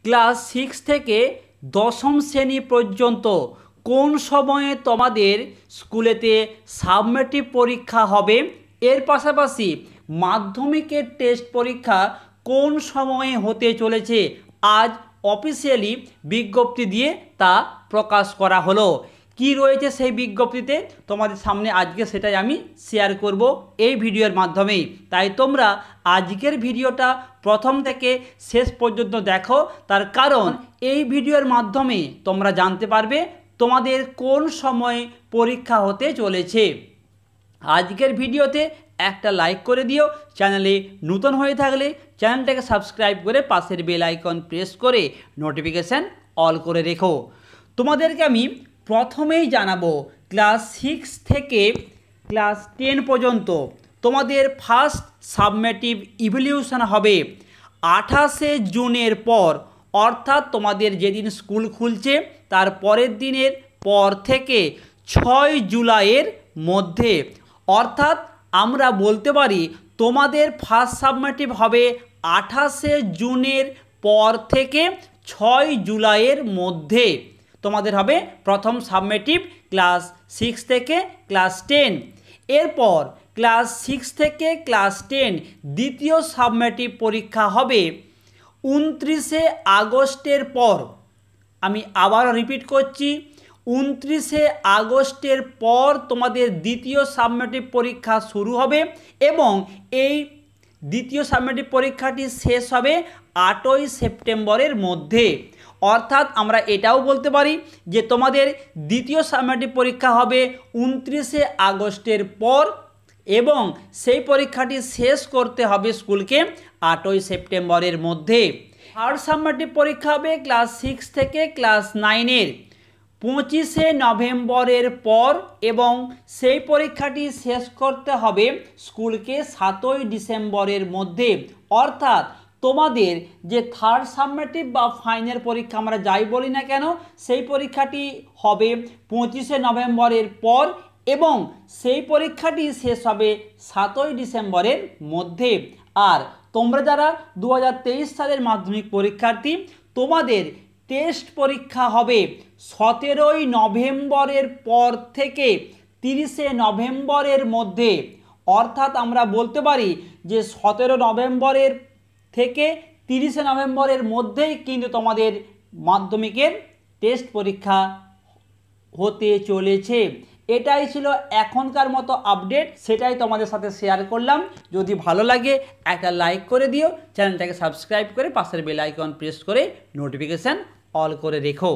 Class 6 থেকে দশম শ্রেণী পর্যন্ত কোন সময়ে তোমাদের স্কুলেতে সাবমেটিভ পরীক্ষা হবে, এর পাশাপাশি মাধ্যমিকের টেস্ট পরীক্ষা কোন সময়ে হতে চলেছে আজ অফিসিয়ালি বিজ্ঞপ্তি দিয়ে তা প্রকাশ করা হলো। কি রয়েছে সেই বিজ্ঞপ্তিতে তোমাদের সামনে আজকে সেটাই আমি শেয়ার করব এই ভিডিওর মাধ্যমেই। তাই তোমরা আজকের ভিডিওটা প্রথম থেকে শেষ পর্যন্ত দেখো, তার কারণ এই ভিডিওর মাধ্যমে তোমরা জানতে পারবে তোমাদের কোন সময়ে পরীক্ষা হতে চলেছে। আজকের ভিডিওতে একটা লাইক করে দিও, চ্যানেলে নতুন হয়ে থাকলে চ্যানেলটাকে সাবস্ক্রাইব করে পাশের বেল আইকন প্রেস করে নোটিফিকেশান অল করে রেখো। তোমাদেরকে আমি প্রথমেই জানাবো ক্লাস 6 থেকে ক্লাস 10 পর্যন্ত তোমাদের ফার্স্ট সাবমেটিভ ইভ্যালুয়েশন হবে 28শে জুনের পর, অর্থাৎ তোমাদের যেদিন স্কুল খুলছে তার পরের দিনের পর থেকে 6 জুলাইয়ের মধ্যে। অর্থাৎ আমরা বলতে পারি তোমাদের ফার্স্ট সাবমেটিভ হবে 28শে জুনের পর থেকে 6 জুলাইয়ের মধ্যে তোমাদের হবে প্রথম সাবমেটিভ ক্লাস 6 থেকে ক্লাস 10। এরপর ক্লাস 6 থেকে ক্লাস 10 দ্বিতীয় সাবমেটিভ পরীক্ষা হবে 29শে আগস্টের পর। আমি আবারও রিপিট করছি, 29শে আগস্টের পর তোমাদের দ্বিতীয় সাবমেটিভ পরীক্ষা শুরু হবে এবং এই দ্বিতীয় সাবমেটিভ পরীক্ষাটি শেষ হবে 8ই সেপ্টেম্বরের মধ্যে। অর্থাৎ আমরা এটাও বলতে পারি যে তোমাদের দ্বিতীয় সাবমেটিভ পরীক্ষা হবে 29শে আগস্টের পর এবং সেই পরীক্ষাটি শেষ করতে হবে স্কুলকে 8ই সেপ্টেম্বরের মধ্যে। থার্ড সাবমেটিভ পরীক্ষা হবে ক্লাস 6 থেকে ক্লাস 9-এর 25শে নভেম্বরের পর এবং সেই পরীক্ষাটি শেষ করতে হবে স্কুলকে 7ই ডিসেম্বরের মধ্যে। অর্থাৎ তোমাদের যে থার্ড সাবমেটিভ বা ফাইনাল পরীক্ষা আমরা যাই বলি না কেন, সেই পরীক্ষাটি হবে 25শে নভেম্বরের পর এবং সেই পরীক্ষাটি শেষ হবে 7ই ডিসেম্বরের মধ্যে। আর তোমরা যারা 2023 সালের মাধ্যমিক পরীক্ষার্থী, তোমাদের টেস্ট পরীক্ষা হবে 17ই নভেম্বরের পর থেকে 30শে নভেম্বরের মধ্যে। অর্থাৎ আমরা বলতে পারি যে 17 নভেম্বরের থেকে 30শে নভেম্বরের মধ্যেই কিন্তু তোমাদের মাধ্যমিকের টেস্ট পরীক্ষা হতে চলেছে। এটাই ছিল এখনকার মতো আপডেট, সেটাই তোমাদের সাথে শেয়ার করলাম। যদি ভালো লাগে একটা লাইক করে দিও, চ্যানেলটাকে সাবস্ক্রাইব করে পাশের বেল আইকন প্রেস করে নোটিফিকেশান অল করে রেখো।